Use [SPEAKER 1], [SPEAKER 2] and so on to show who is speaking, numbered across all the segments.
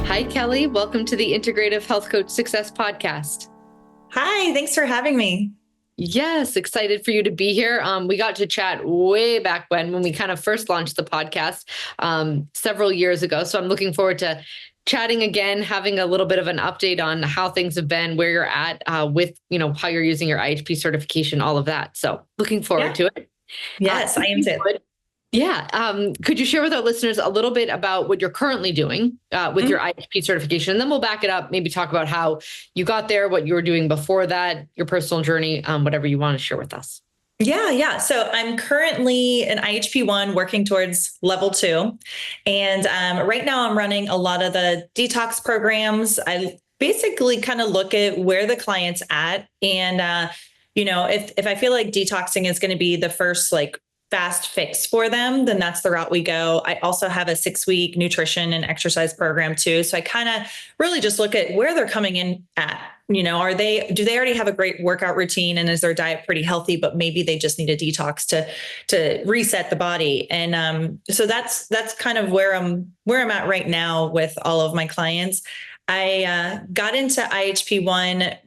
[SPEAKER 1] Hi, Kelly. Welcome to the Integrative Health Coach Success Podcast.
[SPEAKER 2] Hi, thanks for having me.
[SPEAKER 1] Yes, excited for you to be here. We got to chat way back when we kind of first launched the podcast several years ago. So I'm looking forward to chatting again, having a little bit of an update on how things have been, where you're at with, how you're using your IHP certification, all of that. So looking forward to it.
[SPEAKER 2] Yes, I am too.
[SPEAKER 1] Could you share with our listeners a little bit about what you're currently doing with your IHP certification? And then we'll back it up, maybe talk about how you got there, what you were doing before that, your personal journey, whatever you want to share with us.
[SPEAKER 2] Yeah. So I'm currently an IHP1 working towards level 2. And right now I'm running a lot of the detox programs. I basically kind of look at where the client's at. And, if I feel like detoxing is going to be the first fast fix for them, then that's the route we go. I also have a 6-week nutrition and exercise program too. So I kind of really just look at where they're coming in at. Do they already have a great workout routine, and is their diet pretty healthy, but maybe they just need a detox to reset the body. And so that's kind of where I'm at right now with all of my clients. I got into IHP1.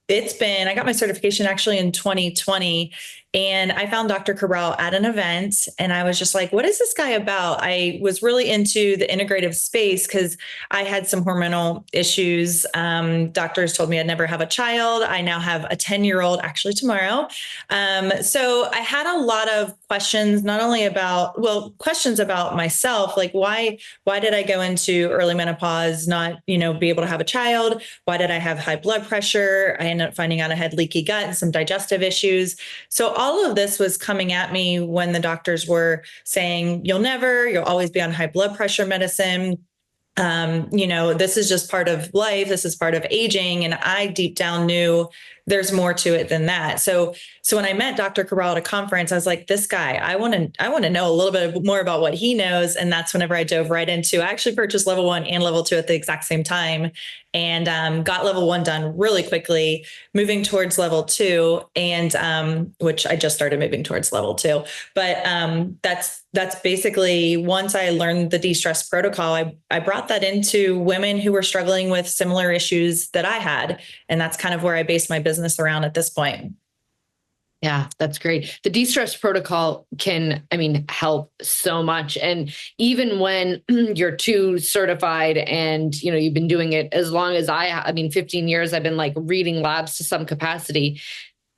[SPEAKER 2] I got my certification actually in 2020, and I found Dr. Cabral at an event, and I was just like, what is this guy about? I was really into the integrative space because I had some hormonal issues. Doctors told me I'd never have a child. I now have a 10-year-old actually tomorrow. So I had a lot of questions, questions about myself, like why did I go into early menopause, not, be able to have a child? Why did I have high blood pressure? I ended up finding out I had leaky gut and some digestive issues. So all of this was coming at me when the doctors were saying, you'll always be on high blood pressure medicine. This is just part of life. This is part of aging. And I deep down knew there's more to it than that. So when I met Dr. Cabral at a conference, I was like, this guy, I want to know a little bit more about what he knows. And that's whenever I dove right into, I actually purchased level 1 and level 2 at the exact same time, and got level 1 done really quickly, moving towards level 2, and which I just started moving towards level 2. But that's basically, once I learned the DESTRESS Protocol, I brought that into women who were struggling with similar issues that I had. And that's kind of where I based my business around at this point.
[SPEAKER 1] Yeah, that's great. The DESTRESS Protocol can, help so much. And even when you're too certified and, you've been doing it as long as 15 years, I've been reading labs to some capacity.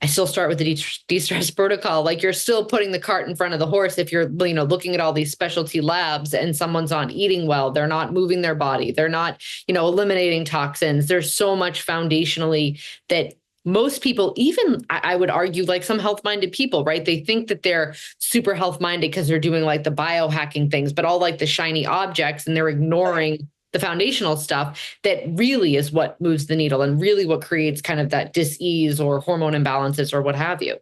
[SPEAKER 1] I still start with the DESTRESS Protocol. Like, you're still putting the cart in front of the horse. If you're, looking at all these specialty labs and someone's not eating well, they're not moving their body, they're not, eliminating toxins. There's so much foundationally that most people, even I would argue, some health-minded people, right? They think that they're super health-minded because they're doing the biohacking things, but all the shiny objects, and they're ignoring the foundational stuff that really is what moves the needle and really what creates kind of that dis-ease or hormone imbalances or what have you.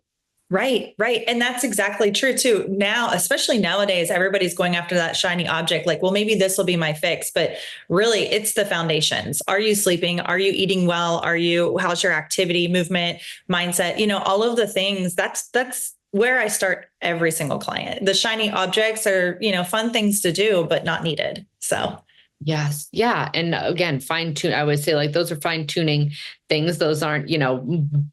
[SPEAKER 2] Right. And that's exactly true too. Now, especially nowadays, everybody's going after that shiny object, well, maybe this will be my fix, but really it's the foundations. Are you sleeping? Are you eating well? How's your activity, movement, mindset, all of the things? That's where I start every single client. The shiny objects are, fun things to do, but not needed. So
[SPEAKER 1] yes. Yeah. And again, fine tune. I would say those are fine tuning things. Those aren't,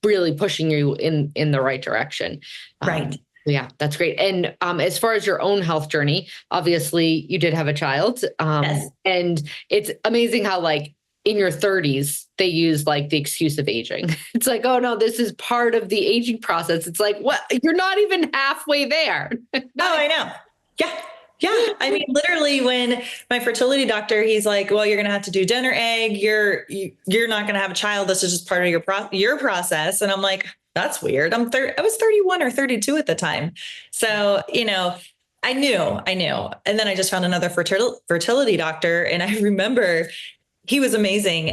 [SPEAKER 1] really pushing you in the right direction.
[SPEAKER 2] Right.
[SPEAKER 1] Yeah, that's great. And as far as your own health journey, obviously you did have a child.
[SPEAKER 2] Yes.
[SPEAKER 1] And it's amazing how in your 30s, they use the excuse of aging. It's oh no, this is part of the aging process. It's what? You're not even halfway there.
[SPEAKER 2] I know. Yeah. Yeah. Literally when my fertility doctor, he's like, well, you're going to have to do donor egg. You're not going to have a child. This is just part of your process. And I'm like, that's weird. I was 31 or 32 at the time. So, I knew. And then I just found another fertility doctor. And I remember he was amazing.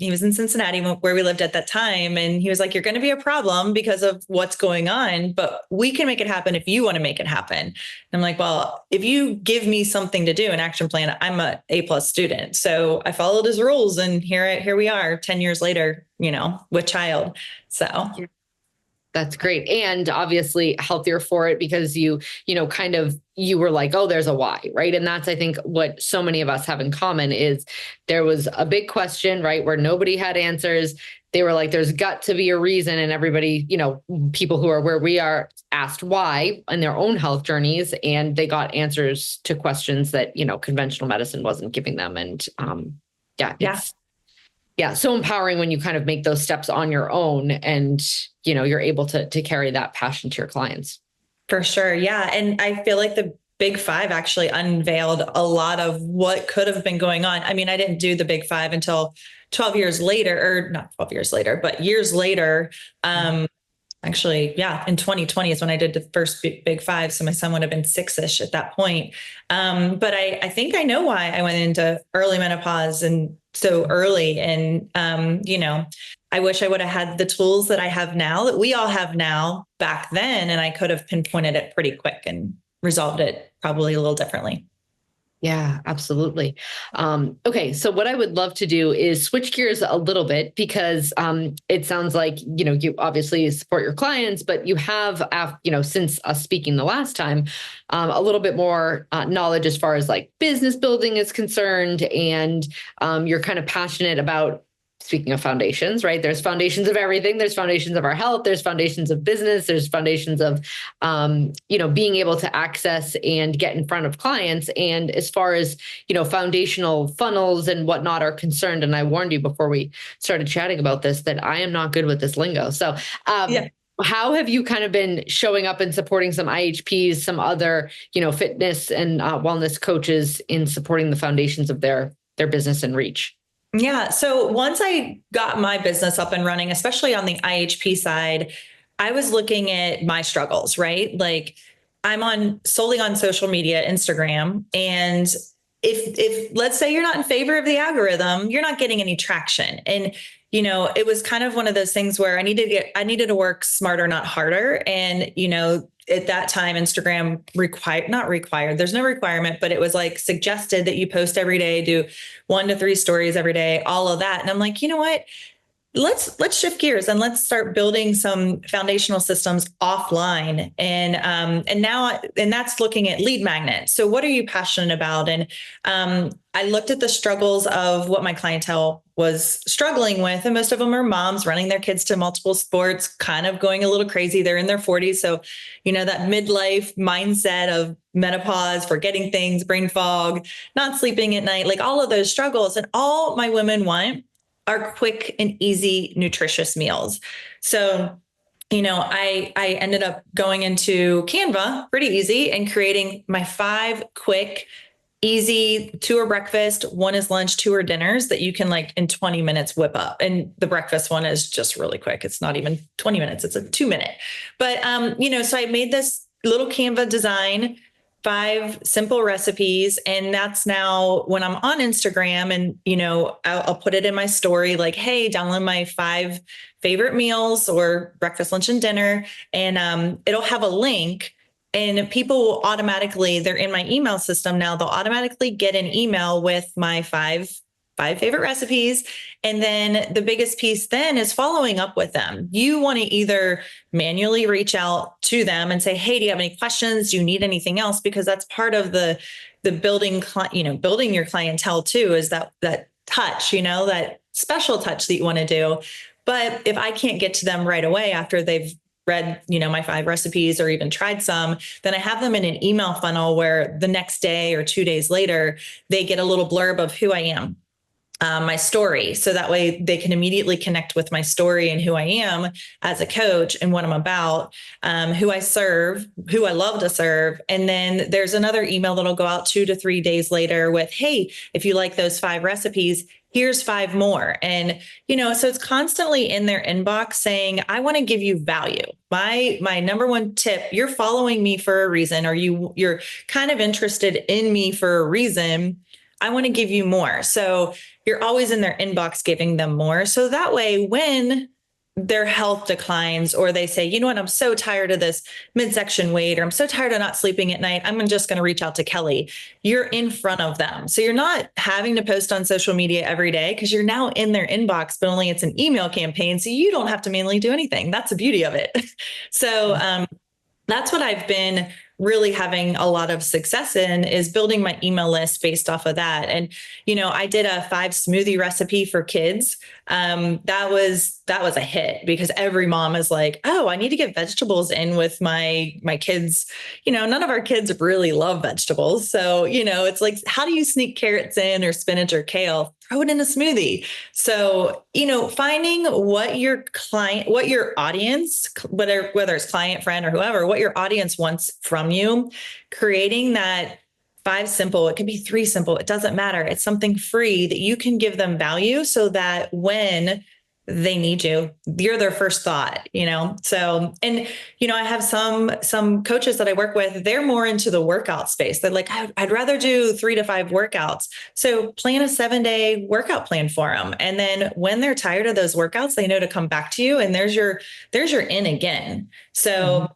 [SPEAKER 2] He was in Cincinnati where we lived at that time. And he was like, you're going to be a problem because of what's going on, but we can make it happen if you want to make it happen. And I'm like, well, if you give me something to do, an action plan, I'm a A+ student. So I followed his rules, and here we are 10 years later, with child. So
[SPEAKER 1] That's great. And obviously healthier for it because you were like, oh, there's a why, right? And that's, I think, what so many of us have in common is there was a big question, right? Where nobody had answers. They were like, there's got to be a reason. And everybody, people who are where we are asked why in their own health journeys. And they got answers to questions that, conventional medicine wasn't giving them. And so empowering when you kind of make those steps on your own and, you're able to carry that passion to your clients.
[SPEAKER 2] For sure. Yeah. And I feel like the Big Five actually unveiled a lot of what could have been going on. I mean, I didn't do the Big Five until 12 years later, or not 12 years later, but years later. Actually, yeah, in 2020 is when I did the first Big Five. So my son would have been 6-ish at that point. But I think I know why I went into early menopause and so early. And, I wish I would have had the tools that I have now, that we all have now back then. And I could have pinpointed it pretty quick and resolved it probably a little differently.
[SPEAKER 1] Yeah, absolutely. Okay. So what I would love to do is switch gears a little bit because it sounds like, you obviously support your clients, but you have, since us speaking the last time, a little bit more knowledge as far as like business building is concerned. And you're kind of passionate about, speaking of foundations, right? There's foundations of everything. There's foundations of our health. There's foundations of business. There's foundations of, being able to access and get in front of clients. And as far as, foundational funnels and whatnot are concerned, and I warned you before we started chatting about this, that I am not good with this lingo. So, how have you kind of been showing up and supporting some IHPs, some other, fitness and wellness coaches in supporting the foundations of their business and reach?
[SPEAKER 2] Yeah. So once I got my business up and running, especially on the IHP side, I was looking at my struggles, right? Like I'm solely on social media, Instagram. And if let's say you're not in favor of the algorithm, you're not getting any traction. And, it was kind of one of those things where I needed to work smarter, not harder. And, at that time, Instagram not required, there's no requirement, but it was like suggested that you post every day, do 1 to 3 stories every day, all of that. And I'm like, you know what? Let's shift gears and let's start building some foundational systems offline. And that's looking at lead magnets. So what are you passionate about? And I looked at the struggles of what my clientele was struggling with. And most of them are moms running their kids to multiple sports, kind of going a little crazy. They're in their 40s. So, that midlife mindset of menopause, forgetting things, brain fog, not sleeping at night, like all of those struggles. And all my women want are quick and easy, nutritious meals. So, I ended up going into Canva pretty easy and creating my 5 quick, easy 2 are breakfast, 1 is lunch, 2 are dinners that you can like in 20 minutes whip up. And the breakfast one is just really quick. It's not even 20 minutes. It's a 2-minute. But, so I made this little Canva design, 5 simple recipes. And that's now when I'm on Instagram and, I'll put it in my story, like, hey, download my 5 favorite meals or breakfast, lunch, and dinner. And it'll have a link and people will they're in my email system now. They'll automatically get an email with my 5 favorite recipes. And then the biggest piece then is following up with them. You want to either manually reach out to them and say, hey, do you have any questions? Do you need anything else? Because that's part of the building, building your clientele too, is that touch, that special touch that you want to do. But if I can't get to them right away after they've read, my 5 recipes or even tried some, then I have them in an email funnel where the next day or 2 days later, they get a little blurb of who I am. My story. So that way they can immediately connect with my story and who I am as a coach and what I'm about, who I serve, who I love to serve. And then there's another email that'll go out 2 to 3 days later with, hey, if you like those 5 recipes, here's 5 more. And, so it's constantly in their inbox saying, I want to give you value. My number one tip, you're following me for a reason, or you're kind of interested in me for a reason. I want to give you more. So you're always in their inbox giving them more. So that way, when their health declines, or they say, you know what, I'm so tired of this midsection weight, or I'm so tired of not sleeping at night, I'm just going to reach out to Kelly. You're in front of them. So you're not having to post on social media every day because you're now in their inbox, but only it's an email campaign. So you don't have to manually do anything. That's the beauty of it. So that's what I've been really having a lot of success in, is building my email list based off of that. And, I did a 5 smoothie recipe for kids. That was a hit because every mom is like, oh, I need to get vegetables in with my kids. None of our kids really love vegetables. So, it's like, how do you sneak carrots in, or spinach or kale? Throw it in a smoothie. So, finding what your audience, whether it's client, friend, or whoever, what your audience wants from you, creating that 5 simple, it can be 3 simple, it doesn't matter. It's something free that you can give them value so that when they need you, you're their first thought, So, and, I have some coaches that I work with, they're more into the workout space. They're like, I'd rather do 3 to 5 workouts. So plan a 7-day workout plan for them. And then when they're tired of those workouts, they know to come back to you, and there's your in again. So,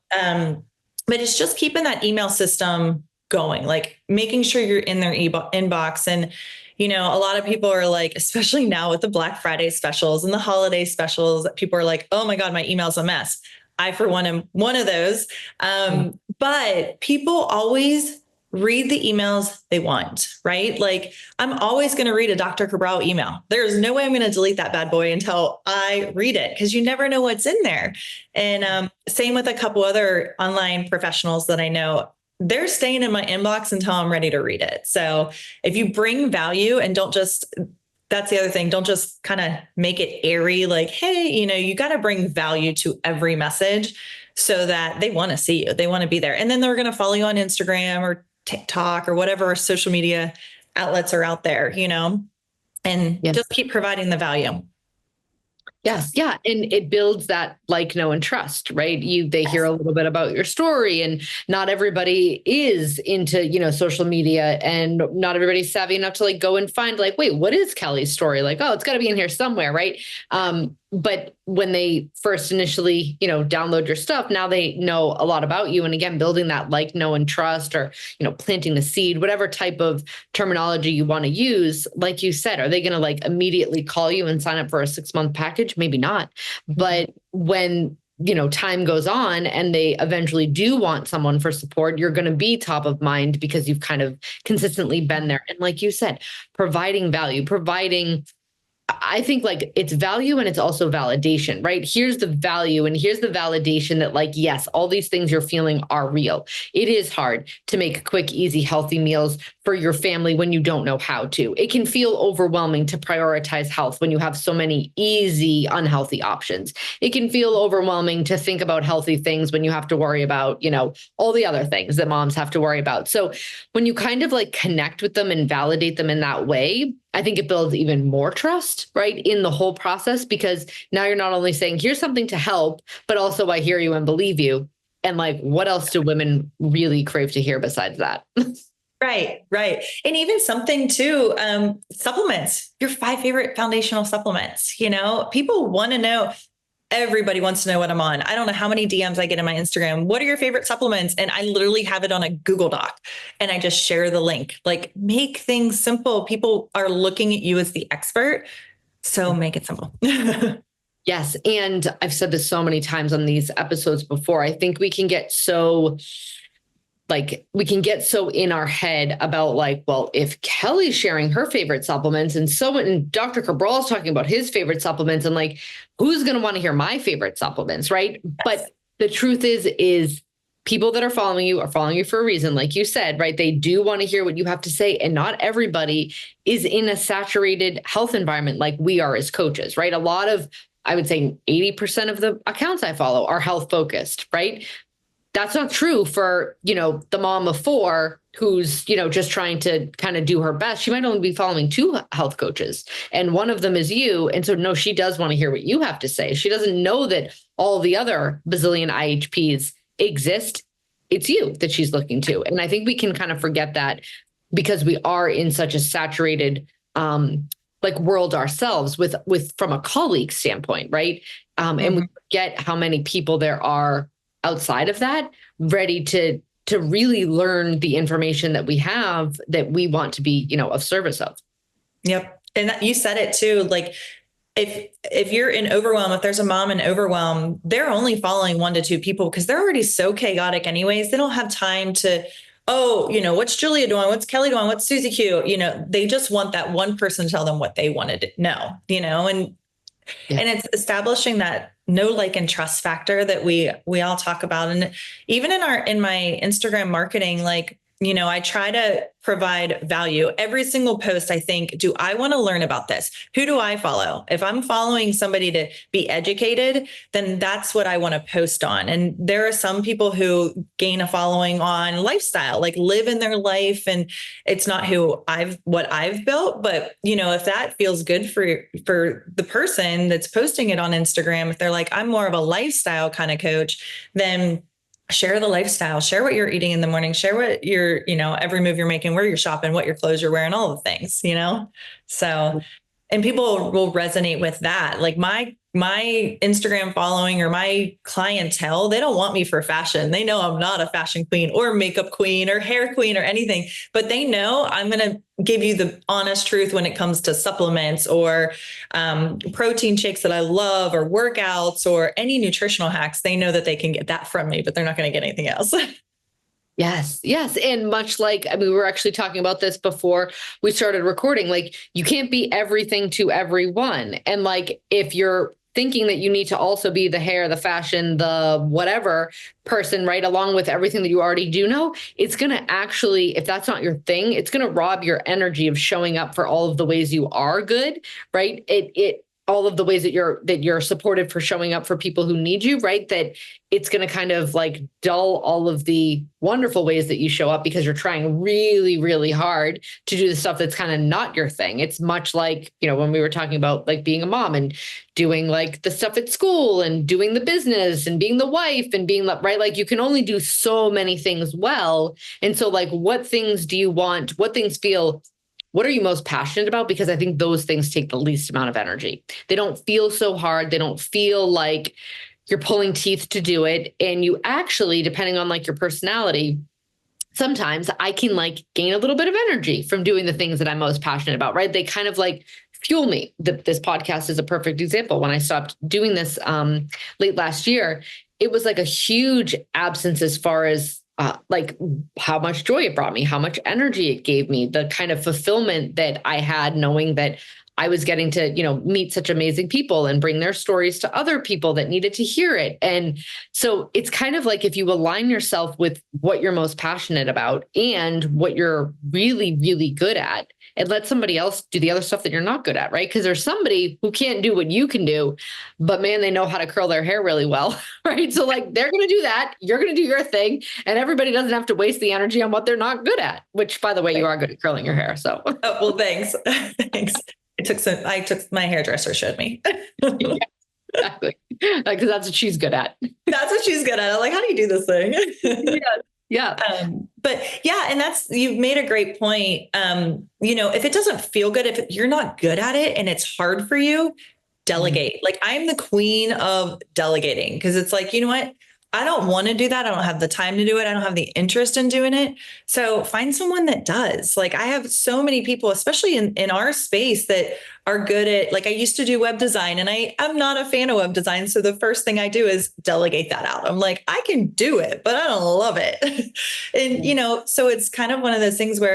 [SPEAKER 2] but it's just keeping that email system going, like making sure you're in their inbox. And, a lot of people are like, especially now with the Black Friday specials and the holiday specials, people are like, oh my God, my email's a mess. I, for one, am one of those. But people always read the emails they want, right? Like, I'm always going to read a Dr. Cabral email. There's no way I'm going to delete that bad boy until I read it, because you never know what's in there. And same with a couple other online professionals that I know. They're staying in my inbox until I'm ready to read it. So if you bring value, and that's the other thing, don't just kind of make it airy, like, hey, you got to bring value to every message so that they want to see you. They want to be there. And then they're going to follow you on Instagram or TikTok or whatever social media outlets are out there, and just keep providing the value.
[SPEAKER 1] Yes. Yeah. And it builds that like, know, and trust, right? They hear a little bit about your story, and not everybody is into, social media, and not everybody's savvy enough to like go and find like, wait, what is Kelly's story? Like, oh, it's gotta be in here somewhere. Right. But when they first initially, download your stuff, now they know a lot about you. And again, building that like, know, and trust, or, planting the seed, whatever type of terminology you want to use. Like you said, are they going to like immediately call you and sign up for a 6-month package? Maybe not. But when time goes on and they eventually do want someone for support, you're going to be top of mind because you've kind of consistently been there. And like you said, providing value, I think like it's value, and it's also validation, right? Here's the value and here's the validation that like, yes, all these things you're feeling are real. It is hard to make quick, easy, healthy meals for your family when you don't know how to. It can feel overwhelming to prioritize health when you have so many easy, unhealthy options. It can feel overwhelming to think about healthy things when you have to worry about, all the other things that moms have to worry about. So when you kind of like connect with them and validate them in that way, I think it builds even more trust, right, in the whole process, because now you're not only saying, here's something to help, but also I hear you and believe you. And like, what else do women really crave to hear besides that?
[SPEAKER 2] Right. And even something too, supplements, your 5 favorite foundational supplements, people want to know. Everybody wants to know what I'm on. I don't know how many DMs I get in my Instagram. What are your favorite supplements? And I literally have it on a Google Doc, and I just share the link. Like, make things simple. People are looking at you as the expert. So make it simple.
[SPEAKER 1] Yes. And I've said this so many times on these episodes before. I think we can get so in our head about like, well, if Kelly's sharing her favorite supplements and Dr. Cabral's talking about his favorite supplements, and like, who's going to want to hear my favorite supplements? Right. Yes. But the truth is people that are following you for a reason. Like you said, right. They do want to hear what you have to say. And not everybody is in a saturated health environment like we are as coaches, right? A lot of, I would say 80% of the accounts I follow are health focused, right? That's not true for, the mom of 4 who's, just trying to kind of do her best. She might only be following 2 health coaches, and one of them is you. And so, no, she does want to hear what you have to say. She doesn't know that all the other bazillion IHPs exist. It's you that she's looking to. And I think we can kind of forget that because we are in such a saturated, like world ourselves with from a colleague standpoint, right? And we forget how many people there are outside of that ready to really learn the information that we have that we want to be, of service of.
[SPEAKER 2] Yep. And you said it too. Like if you're in overwhelm, if there's a mom in overwhelm, they're only following 1 to 2 people because they're already so chaotic anyways. They don't have time to, what's Julia doing? What's Kelly doing? What's Susie Q? They just want that one person to tell them what they wanted to know, and it's establishing that know, like, and trust factor that we all talk about. And even in my Instagram marketing, like, I try to provide value. Every single post, I think, do I want to learn about this? Who do I follow? If I'm following somebody to be educated, then that's what I want to post on. And there are some people who gain a following on lifestyle, like live in their life. And it's not what I've built, but if that feels good for the person that's posting it on Instagram, if they're like, I'm more of a lifestyle kind of coach, then share the lifestyle, share what you're eating in the morning, share what you're, every move you're making, where you're shopping, what your clothes you're wearing, all the things, So, and people will resonate with that. Like my Instagram following or my clientele, they don't want me for fashion. They know I'm not a fashion queen or makeup queen or hair queen or anything, but they know I'm going to give you the honest truth when it comes to supplements or protein shakes that I love or workouts or any nutritional hacks. They know that they can get that from me, but they're not going to get anything else.
[SPEAKER 1] Yes. Yes. And much like, we were actually talking about this before we started recording, like you can't be everything to everyone. And like, if you're thinking that you need to also be the hair, the fashion, the whatever person, right, along with everything that you already do know, it's going to actually, if that's not your thing, it's going to rob your energy of showing up for all of the ways you are good, right? All of the ways that you're supported for showing up for people who need you, right? That it's going to kind of like dull all of the wonderful ways that you show up because you're trying really, really hard to do the stuff that's kind of not your thing. It's much like, when we were talking about like being a mom and doing like the stuff at school and doing the business and being the wife and being right. Like you can only do so many things well. And so like, what things do you want? What things feel what are you most passionate about? Because I think those things take the least amount of energy. They don't feel so hard. They don't feel like you're pulling teeth to do it. And you actually, depending on like your personality, sometimes I can like gain a little bit of energy from doing the things that I'm most passionate about, right? They kind of like fuel me. This podcast is a perfect example. When I stopped doing this late last year, it was like a huge absence as far as like how much joy it brought me, how much energy it gave me, the kind of fulfillment that I had knowing that I was getting to, meet such amazing people and bring their stories to other people that needed to hear it. And so it's kind of like if you align yourself with what you're most passionate about and what you're really, really good at, and let somebody else do the other stuff that you're not good at, right? Because there's somebody who can't do what you can do, but man, they know how to curl their hair really well, right? So like they're going to do that. You're going to do your thing. And everybody doesn't have to waste the energy on what they're not good at, which by the way, you are good at curling your hair. So,
[SPEAKER 2] oh, well, thanks. Thanks. My hairdresser showed me.
[SPEAKER 1] Yeah, exactly. Because that's what she's good at.
[SPEAKER 2] That's what she's good at. I'm like, how do you do this thing?
[SPEAKER 1] Yeah.
[SPEAKER 2] But yeah, and you've made a great point. If it doesn't feel good, if you're not good at it and it's hard for you, delegate. Like I'm the queen of delegating because it's like, you know what? I don't want to do that. I don't have the time to do it. I don't have the interest in doing it. So find someone that does. Like I have so many people, especially in our space, that are good at, like I used to do web design and I'm not a fan of web design. So the first thing I do is delegate that out. I'm like, I can do it, but I don't love it. And, so it's kind of one of those things where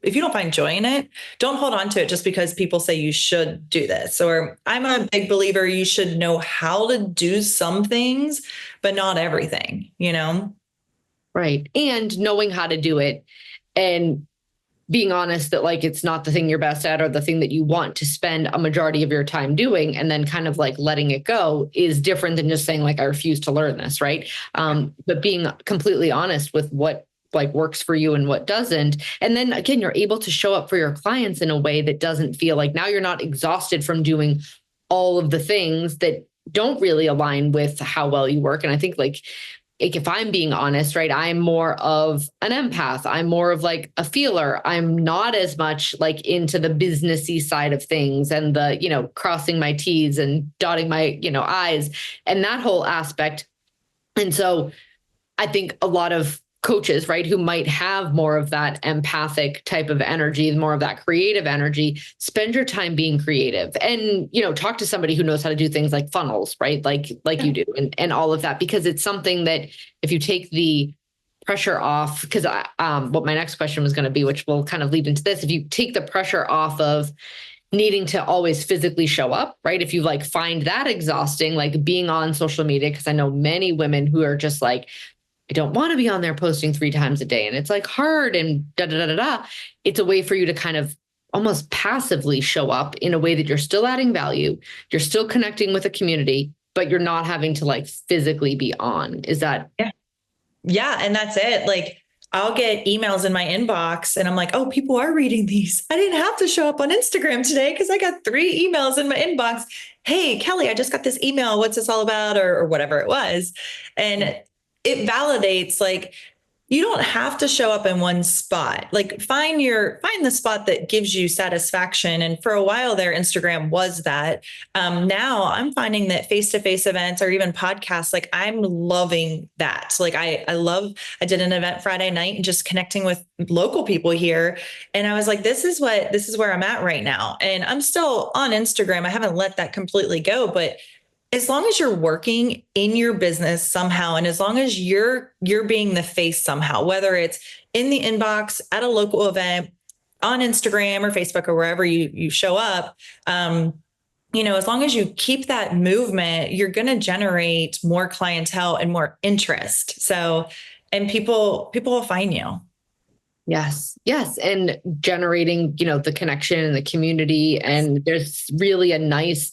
[SPEAKER 2] if you don't find joy in it, don't hold on to it just because people say you should do this. Or I'm a big believer you should know how to do some things, but not everything,
[SPEAKER 1] Right. And knowing how to do it and being honest that like it's not the thing you're best at or the thing that you want to spend a majority of your time doing, and then kind of like letting it go is different than just saying like I refuse to learn this, right? But being completely honest with what like works for you and what doesn't. And then again, you're able to show up for your clients in a way that doesn't feel like now you're not exhausted from doing all of the things that don't really align with how well you work. And I think like like if I'm being honest, right, I'm more of an empath. I'm more of like a feeler. I'm not as much like into the businessy side of things and the, crossing my T's and dotting my, I's and that whole aspect. And so I think a lot of coaches, right, who might have more of that empathic type of energy, more of that creative energy, spend your time being creative and, talk to somebody who knows how to do things like funnels, right? Like you do and all of that, because it's something that if you take the pressure off, because what my next question was going to be, which will kind of lead into this, if you take the pressure off of needing to always physically show up, right? If you like find that exhausting, like being on social media, because I know many women who are just like, I don't want to be on there posting 3 times a day. And it's like hard and da, da, da, da, da. It's a way for you to kind of almost passively show up in a way that you're still adding value. You're still connecting with a community, but you're not having to like physically be on. Is that?
[SPEAKER 2] Yeah. Yeah. And that's it. Like I'll get emails in my inbox and I'm like, oh, people are reading these. I didn't have to show up on Instagram today because I got 3 emails in my inbox. Hey, Kelly, I just got this email. What's this all about? Or whatever it was. And it validates like you don't have to show up in one spot. Like find the spot that gives you satisfaction. And for a while there, Instagram was that. Now I'm finding that face-to-face events or even podcasts, like I'm loving that. Like I did an event Friday night and just connecting with local people here. And I was like, this is where I'm at right now. And I'm still on Instagram. I haven't let that completely go, but as long as you're working in your business somehow, and as long as you're being the face somehow, whether it's in the inbox, at a local event, on Instagram or Facebook or wherever you show up, as long as you keep that movement, you're going to generate more clientele and more interest. So, and people will find you.
[SPEAKER 1] Yes. And generating, the connection and the community. And there's really a nice,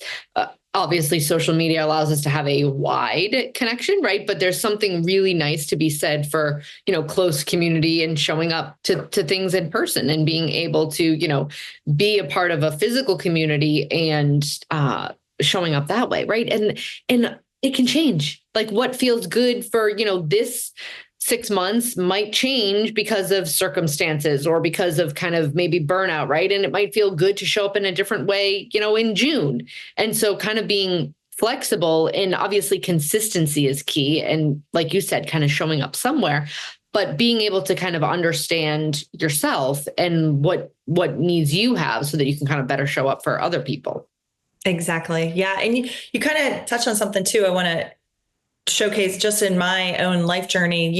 [SPEAKER 1] obviously social media allows us to have a wide connection, right? But there's something really nice to be said for, close community and showing up to things in person and being able to, be a part of a physical community and showing up that way, right? And it can change. Like what feels good for, this 6 months might change because of circumstances or because of kind of maybe burnout, right? And it might feel good to show up in a different way, in June. And so kind of being flexible, and obviously consistency is key. And like you said, kind of showing up somewhere, but being able to kind of understand yourself and what needs you have so that you can kind of better show up for other people.
[SPEAKER 2] Exactly. Yeah. And you kind of touched on something too. I want to showcase just in my own life journey,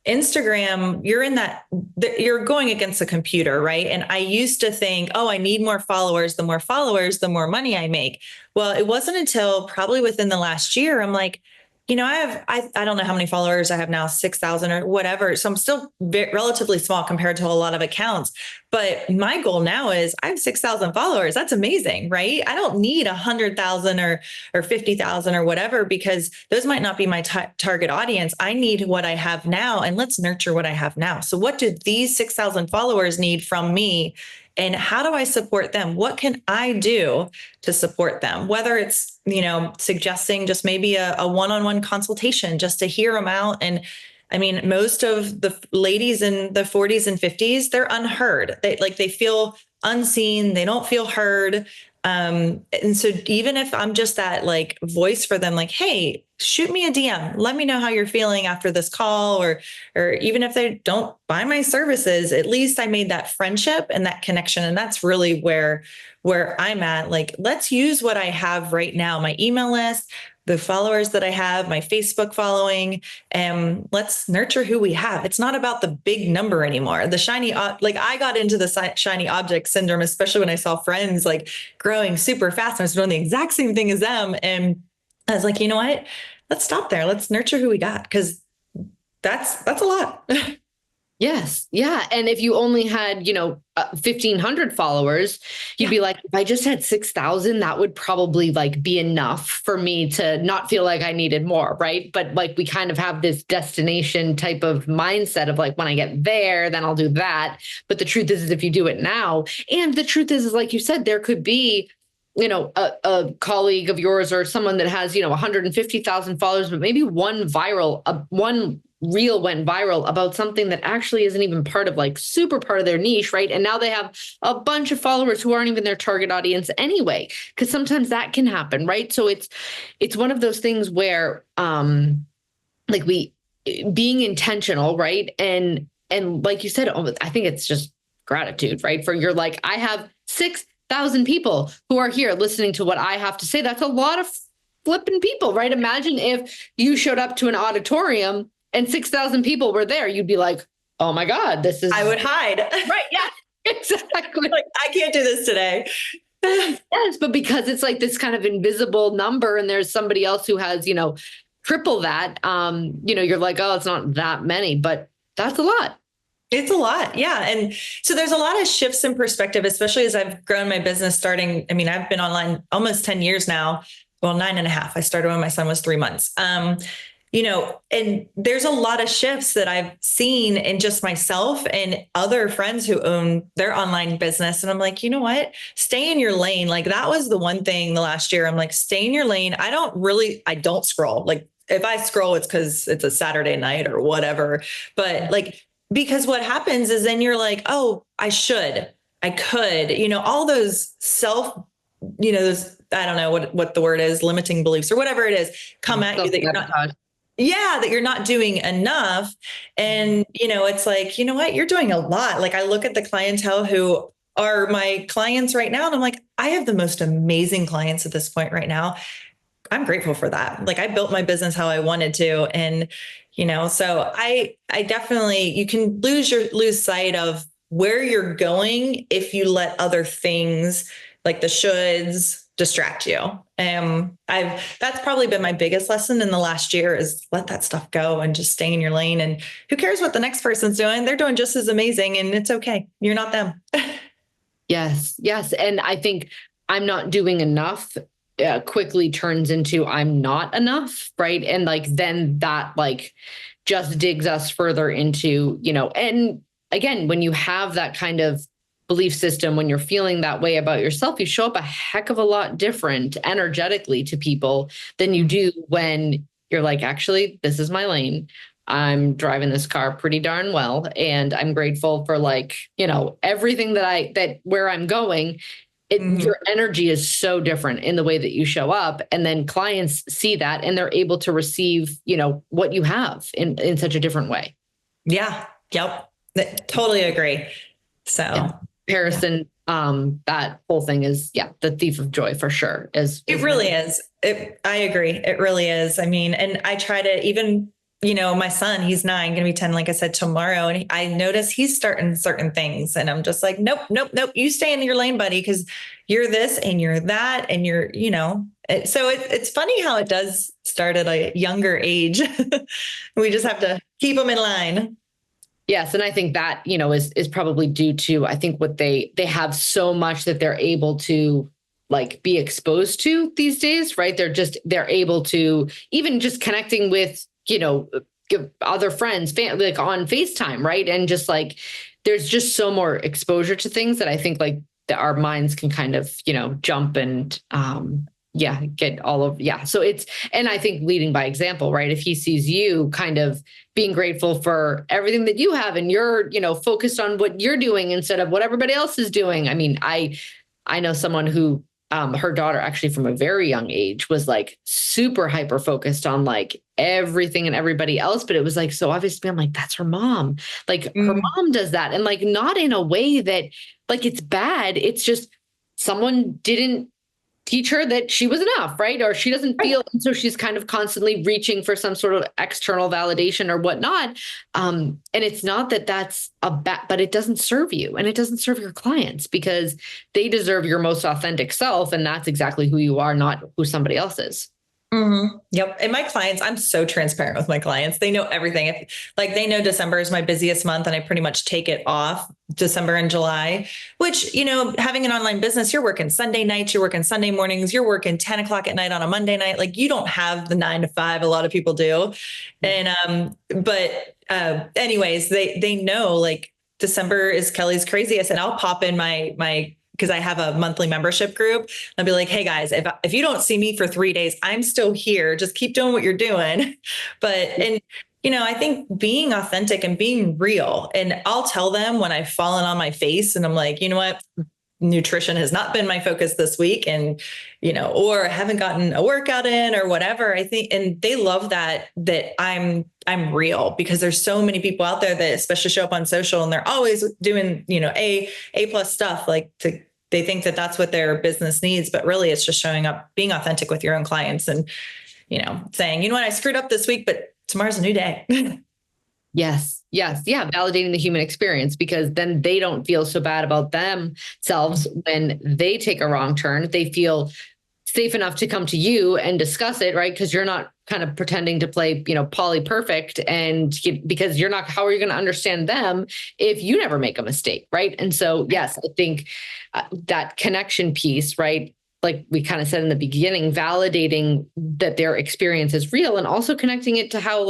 [SPEAKER 2] Instagram, you're going against the computer, right? And I used to think, oh, I need more followers. The more followers, the more money I make. Well, it wasn't until probably within the last year, I'm like, I don't know how many followers I have now, 6,000 or whatever. So I'm still relatively small compared to a lot of accounts. But my goal now is I have 6,000 followers. That's amazing, right? I don't need 100,000 or 50,000 or whatever, because those might not be my target audience. I need what I have now, and let's nurture what I have now. So what do these 6,000 followers need from me? And how do I support them? What can I do to support them? Whether it's, suggesting just maybe a one-on-one consultation just to hear them out. And I mean, most of the ladies in the 40s and 50s, they're unheard. They feel unseen. They don't feel heard. And so even if I'm just that like voice for them, like, hey, shoot me a DM, let me know how you're feeling after this call, or even if they don't buy my services, at least I made that friendship and that connection. And that's really where I'm at. Like, let's use what I have right now, my email list, the followers that I have, my Facebook following, and let's nurture who we have. It's not about the big number anymore. The shiny, like I got into the shiny object syndrome, especially when I saw friends like growing super fast. I was doing the exact same thing as them. And I was like, you know what? Let's stop there. Let's nurture who we got, because that's a lot.
[SPEAKER 1] Yes. Yeah. And if you only had, 1,500 followers, you'd be like, if I just had 6,000, that would probably like be enough for me to not feel like I needed more. Right. But like, we kind of have this destination type of mindset of like, when I get there, then I'll do that. But the truth is if you do it now, and the truth is like you said, there could be a colleague of yours or someone that has, 150,000 followers, but maybe one reel went viral about something that actually isn't even part of like super part of their niche, right? And now they have a bunch of followers who aren't even their target audience anyway, because sometimes that can happen, right? So it's one of those things where like being intentional, right? And like you said, I think it's just gratitude, right? For you're like, I have 6,000 people who are here listening to what I have to say. That's a lot of flipping people, right? Imagine if you showed up to an auditorium and 6,000 people were there. You'd be like, oh my God, this is.
[SPEAKER 2] I would hide.
[SPEAKER 1] Right. Yeah, exactly.
[SPEAKER 2] Like, I can't do this today.
[SPEAKER 1] Yes, but because it's like this kind of invisible number and there's somebody else who has, triple that, you're like, oh, it's not that many, but that's a lot.
[SPEAKER 2] It's a lot. Yeah. And so there's a lot of shifts in perspective, especially as I've grown my business starting. I mean, I've been online almost 10 years now. Well, 9.5. I started when my son was 3 months. And there's a lot of shifts that I've seen in just myself and other friends who own their online business. And I'm like, you know what? Stay in your lane. Like that was the one thing the last year. I'm like, stay in your lane. I don't scroll. Like if I scroll, it's because it's a Saturday night or whatever. But like, because what happens is then you're like, oh, I could, all those those, I don't know what the word is, limiting beliefs or whatever it is, come at you that you're not. Yeah, that you're not doing enough. And, it's like, you know what, you're doing a lot. Like I look at the clientele who are my clients right now, and I'm like, I have the most amazing clients at this point right now. I'm grateful for that. Like I built my business how I wanted to. And, so I definitely, you can lose sight of where you're going if you let other things like the shoulds distract you. That's probably been my biggest lesson in the last year is let that stuff go and just stay in your lane. And who cares what the next person's doing? They're doing just as amazing and it's okay. You're not them.
[SPEAKER 1] Yes. Yes. And I think I'm not doing enough quickly turns into I'm not enough. Right. And like, then that like just digs us further into, and again, when you have that kind of belief system, when you're feeling that way about yourself, you show up a heck of a lot different energetically to people than you do when you're like, actually, this is my lane. I'm driving this car pretty darn well. And I'm grateful for like, everything that where I'm going. Your energy is so different in the way that you show up. And then clients see that and they're able to receive, what you have in such a different way.
[SPEAKER 2] Yeah. Yep. Totally agree. So
[SPEAKER 1] yeah. Comparison, that whole thing is, the thief of joy for sure.
[SPEAKER 2] It really is. I agree. It really is. I mean, and I try to even, my son, he's 9, going to be 10, like I said, tomorrow. And I notice he's starting certain things and I'm just like, nope. You stay in your lane, buddy. Cause you're this and you're that. And you're, so it's funny how it does start at a younger age. We just have to keep them in line.
[SPEAKER 1] Yes. And I think that, is probably due to, I think what they have so much that they're able to like be exposed to these days, right? They're able to even just connecting with, other friends, like on FaceTime, right? And just like, there's just so more exposure to things that I think like our minds can kind of, jump and, get all of, So and I think leading by example, right? If he sees you kind of being grateful for everything that you have and you're, focused on what you're doing instead of what everybody else is doing. I mean, I know someone who, her daughter actually from a very young age was like super hyper focused on like everything and everybody else. But it was like, so obviously I'm like, that's her mom. Like her mom does that. And like, not in a way that like, it's bad. It's just someone didn't teach her that she was enough, right? Or she doesn't feel, and so she's kind of constantly reaching for some sort of external validation or whatnot. And it's not that that's a bad, but it doesn't serve you and it doesn't serve your clients because they deserve your most authentic self. And that's exactly who you are, not who somebody else is.
[SPEAKER 2] Mm-hmm. Yep. And my clients, I'm so transparent with my clients. They know everything. Like they know December is my busiest month and I pretty much take it off December and July, which, having an online business, you're working Sunday nights, you're working Sunday mornings, you're working 10 o'clock at night on a Monday night. Like you don't have the 9 to 5. A lot of people do. And, anyways, they know like December is Kelly's craziest and I'll pop in my because I have a monthly membership group. I'll be like, hey guys, if you don't see me for 3 days, I'm still here. Just keep doing what you're doing. And I think being authentic and being real, and I'll tell them when I've fallen on my face and I'm like, you know what? Nutrition has not been my focus this week, and or I haven't gotten a workout in or whatever. I think, and they love that I'm real, because there's so many people out there that especially show up on social and they're always doing A plus stuff, like they think that that's what their business needs, but really it's just showing up, being authentic with your own clients, and saying, you know what, I screwed up this week, but tomorrow's a new day.
[SPEAKER 1] Yes. Yeah. Validating the human experience, because then they don't feel so bad about themselves when they take a wrong turn. They feel safe enough to come to you and discuss it, right? Because you're not kind of pretending to play, Polly perfect, because you're not, how are you going to understand them if you never make a mistake, right? And so, yes, I think that connection piece, right? Like we kind of said in the beginning, validating that their experience is real, and also connecting it to how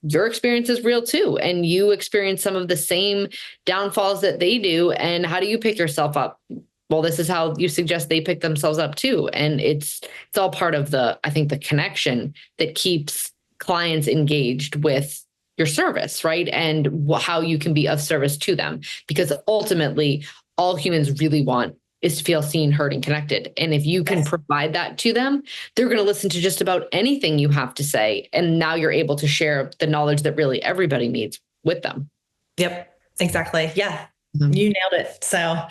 [SPEAKER 1] your experience is real too. And you experience some of the same downfalls that they do. And how do you pick yourself up? Well, this is how you suggest they pick themselves up too. And it's all part of the connection that keeps clients engaged with your service, right? And how you can be of service to them, because ultimately all humans really want is to feel seen, heard, and connected. And if you can provide that to them, they're going to listen to just about anything you have to say. And now you're able to share the knowledge that really everybody needs with them.
[SPEAKER 2] Yep, exactly. Yeah, you nailed it. So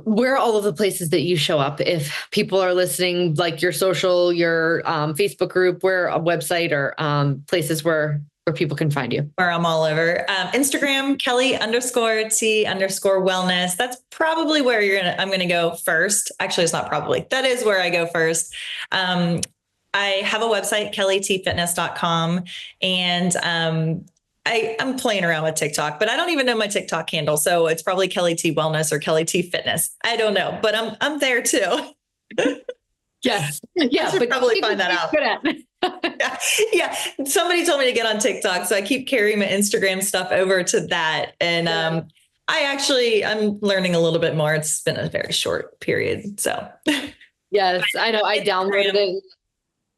[SPEAKER 1] where are all of the places that you show up? If people are listening, like your social, your Facebook group, where a website, or places where people can find you?
[SPEAKER 2] Where I'm all over. Instagram, Kelly_T_wellness. That's probably where I'm going to go first. Actually, it's not probably. That is where I go first. I have a website, kellytfitness.com. And I'm playing around with TikTok, but I don't even know my TikTok handle. So it's probably Kelly T Wellness or Kelly T Fitness. I don't know, but I'm there too.
[SPEAKER 1] Yes. Yeah.
[SPEAKER 2] I should probably find that out. Yeah. Somebody told me to get on TikTok, so I keep carrying my Instagram stuff over to that. And I'm learning a little bit more. It's been a very short period. So
[SPEAKER 1] yes, I know. I downloaded it.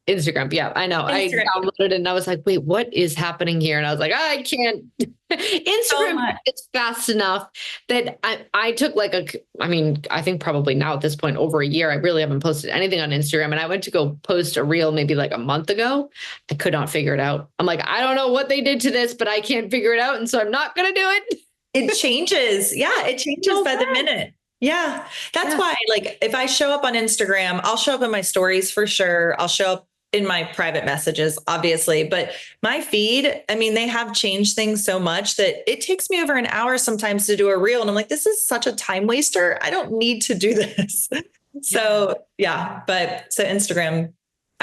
[SPEAKER 1] Instagram. Yeah, I know. I downloaded it and I was like, wait, what is happening here? And I was like, I can't. Instagram is fast enough that I took I think probably now at this point over a year, I really haven't posted anything on Instagram. And I went to go post a reel maybe like a month ago. I could not figure it out. I'm like, I don't know what they did to this, but I can't figure it out. And so I'm not going to do it.
[SPEAKER 2] It changes. Yeah, it changes by the minute. Yeah. That's why, if I show up on Instagram, I'll show up in my stories for sure. I'll show up in my private messages, obviously, but my feed, they have changed things so much that it takes me over an hour sometimes to do a reel. And I'm like, this is such a time waster. I don't need to do this. So Instagram,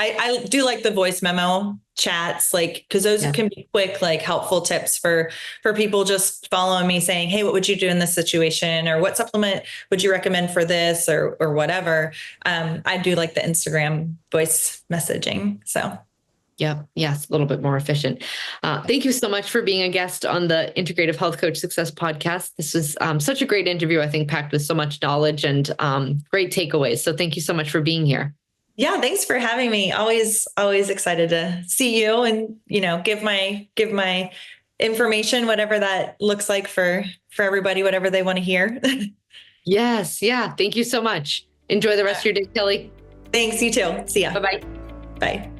[SPEAKER 2] I do like the voice memo chats, because those can be quick, helpful tips for people just following me saying, hey, what would you do in this situation? Or what supplement would you recommend for this or whatever? I do like the Instagram voice messaging. So.
[SPEAKER 1] Yeah. Yes. A little bit more efficient. Thank you so much for being a guest on the Integrative Health Coach Success Podcast. This was such a great interview, I think, packed with so much knowledge and great takeaways. So thank you so much for being here.
[SPEAKER 2] Yeah, thanks for having me. Always excited to see you and, give my information, whatever that looks like for everybody, whatever they want to hear.
[SPEAKER 1] Yes. Yeah. Thank you so much. Enjoy the rest of your day, Kelly.
[SPEAKER 2] Thanks. You too. See ya.
[SPEAKER 1] Bye-bye.
[SPEAKER 2] Bye.